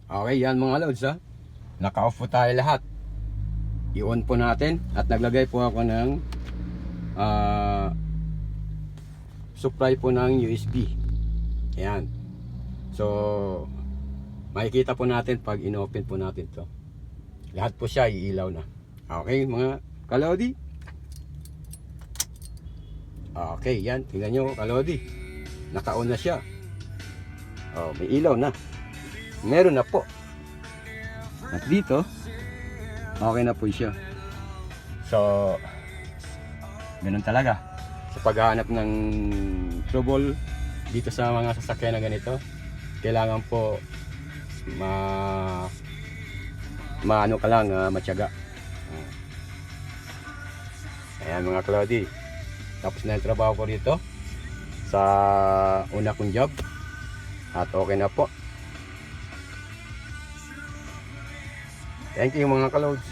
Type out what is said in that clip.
Okay, yan mga loads ha. Naka-off po tayo lahat. I-on po natin at naglagay po ako ng supply po ng USB. Ayan. So, makikita po natin pag in-open po natin to. Lahat po siya iilaw na. Okay mga kalodi. Okay, yan. Tingnan nyo kalodi. Naka-on na siya. Oh, may ilaw na. Meron na po. At dito, okay na po siya. So, ganun talaga. Sa paghahanap ng trouble dito sa mga sasakyan na ganito, kailangan po maano ka lang, matyaga. Ayan mga Claudi. Tapos na yung trabaho ko dito sa una kong job. At okay na po. Thank you mga Clouds.